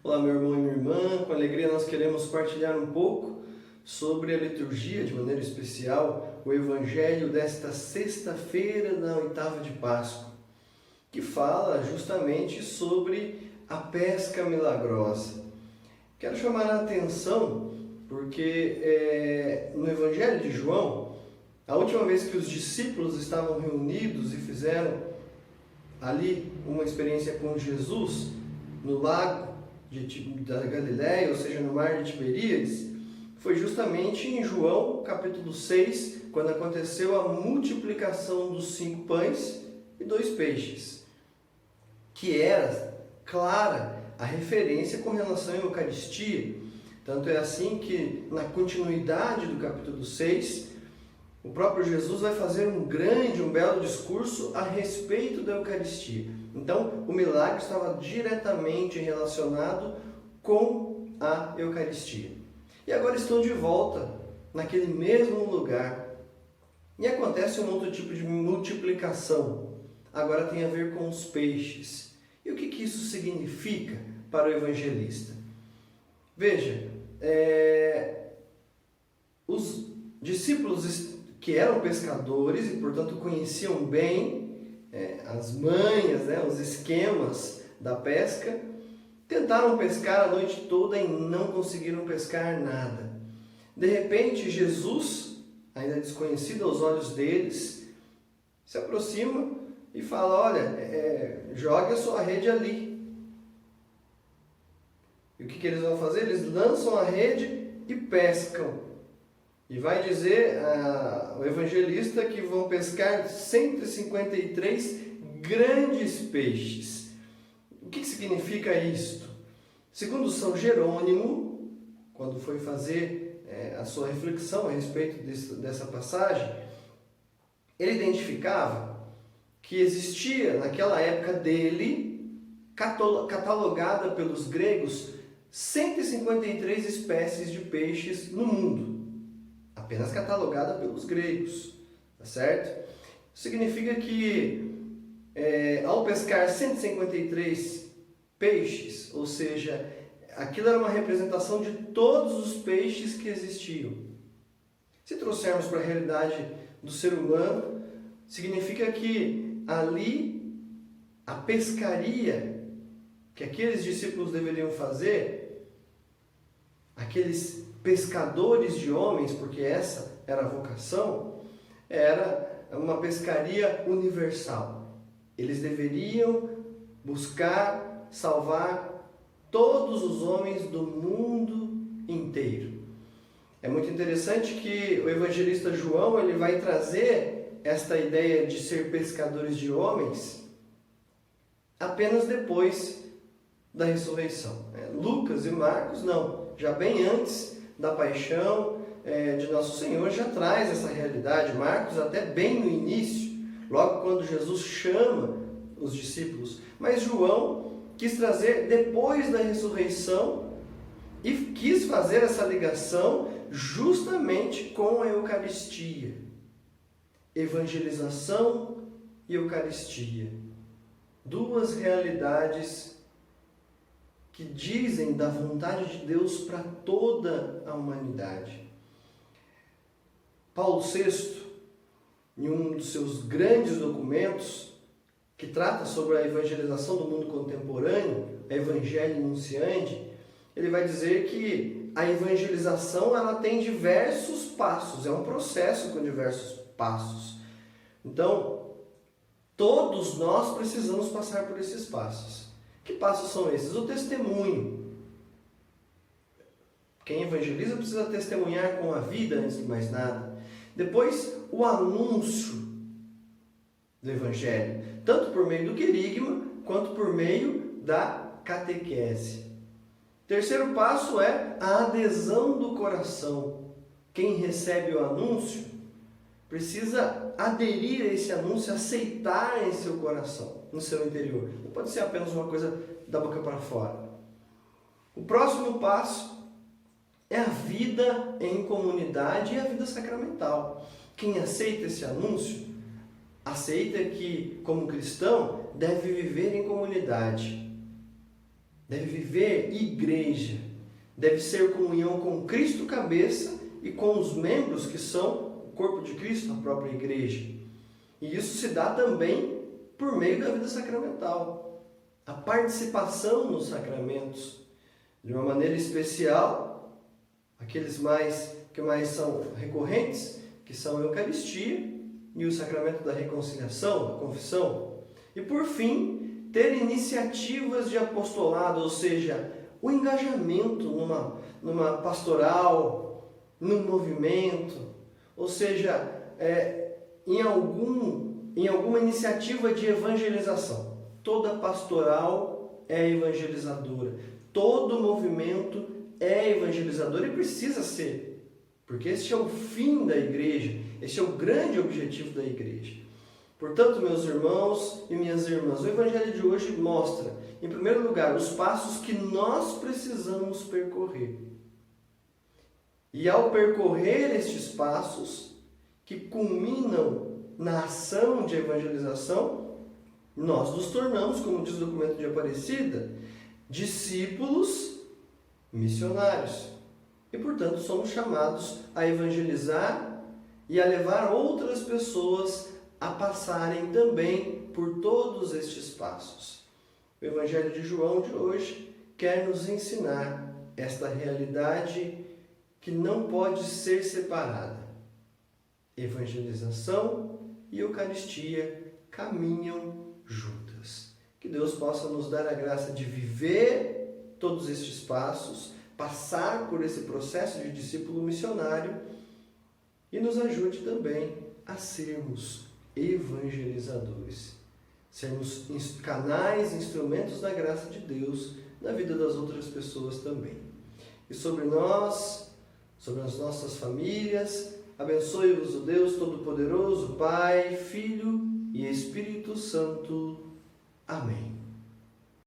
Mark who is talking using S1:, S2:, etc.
S1: Olá, meu irmão e minha irmã, com alegria nós queremos partilhar um pouco sobre a liturgia, de maneira especial, o Evangelho desta sexta-feira da oitava de Páscoa, que fala justamente sobre a pesca milagrosa. Quero chamar a atenção porque no Evangelho de João, a última vez que os discípulos estavam reunidos e fizeram ali uma experiência com Jesus, no lago da Galileia, ou seja, no mar de Tiberíades, foi justamente em João capítulo 6, quando aconteceu a multiplicação dos 5 pães e 2 peixes, que era clara a referência com relação à Eucaristia. Tanto é assim que, na continuidade do capítulo 6, o próprio Jesus vai fazer um belo discurso a respeito da Eucaristia. Então, o milagre estava diretamente relacionado com a Eucaristia. E agora estão de volta naquele mesmo lugar. E acontece um outro tipo de multiplicação. Agora tem a ver com os peixes. E o que isso significa para o evangelista? Veja, os discípulos que eram pescadores e, portanto, conheciam bem as manhas, os esquemas da pesca, tentaram pescar a noite toda e não conseguiram pescar nada. De repente, Jesus, ainda desconhecido aos olhos deles, se aproxima e fala: olha, jogue a sua rede ali. E o que eles vão fazer? Eles lançam a rede e pescam. E vai dizer o evangelista que vão pescar 153 grandes peixes. O que significa isto? Segundo São Jerônimo, quando foi fazer a sua reflexão a respeito dessa passagem, ele identificava que existia naquela época dele, catalogada pelos gregos, 153 espécies de peixes no mundo. Apenas catalogada pelos gregos, tá certo? Significa que ao pescar 153 peixes, ou seja, aquilo era uma representação de todos os peixes que existiam. Se trouxermos para a realidade do ser humano, significa que ali a pescaria que aqueles discípulos deveriam fazer, aqueles pescadores de homens, porque essa era a vocação, era uma pescaria universal. Eles deveriam buscar salvar todos os homens do mundo inteiro. É muito interessante que o evangelista João ele vai trazer esta ideia de ser pescadores de homens apenas depois da ressurreição. Lucas e Marcos não, já bem antes da paixão de Nosso Senhor já traz essa realidade. Marcos até bem no início, logo quando Jesus chama os discípulos. Mas João quis trazer depois da ressurreição e quis fazer essa ligação justamente com a Eucaristia. Evangelização e Eucaristia. Duas realidades que dizem da vontade de Deus para toda a humanidade. Paulo VI, em um dos seus grandes documentos, que trata sobre a evangelização do mundo contemporâneo, Evangelii Nuntiandi, ele vai dizer que a evangelização ela tem diversos passos, é um processo com diversos passos. Então, todos nós precisamos passar por esses passos. Que passos são esses? O testemunho. Quem evangeliza precisa testemunhar com a vida antes de mais nada. Depois, o anúncio do Evangelho, tanto por meio do querigma, quanto por meio da catequese. Terceiro passo é a adesão do coração. Quem recebe o anúncio precisa aderir a esse anúncio, aceitar em seu coração, no seu interior. Não pode ser apenas uma coisa da boca para fora. O próximo passo é a vida em comunidade e a vida sacramental. Quem aceita esse anúncio, aceita que, como cristão, deve viver em comunidade. deve viver igreja, deve ser comunhão com Cristo cabeça e com os membros que são o corpo de Cristo, a própria igreja. E isso se dá também por meio da vida sacramental, a participação nos sacramentos, de uma maneira especial, aqueles que mais são recorrentes, que são a Eucaristia e o sacramento da reconciliação, da confissão. E por fim, ter iniciativas de apostolado, ou seja, o engajamento numa pastoral, num movimento, ou seja, em alguma iniciativa de evangelização. Toda pastoral é evangelizadora, todo movimento é evangelizador e precisa ser, porque esse é o fim da igreja, esse é o grande objetivo da igreja. Portanto, meus irmãos e minhas irmãs, o Evangelho de hoje mostra, em primeiro lugar, os passos que nós precisamos percorrer. E ao percorrer estes passos, que culminam na ação de evangelização, nós nos tornamos, como diz o documento de Aparecida, discípulos missionários. E, portanto, somos chamados a evangelizar e a levar outras pessoas a passarem também por todos estes passos. O Evangelho de João de hoje quer nos ensinar esta realidade que não pode ser separada. Evangelização e Eucaristia caminham juntas. Que Deus possa nos dar a graça de viver todos estes passos, passar por esse processo de discípulo missionário e nos ajude também a sermos evangelizadores, sermos canais, instrumentos da graça de Deus na vida das outras pessoas também. E sobre nós, sobre as nossas famílias, abençoe-vos o Deus Todo-Poderoso, Pai, Filho e Espírito Santo. Amém.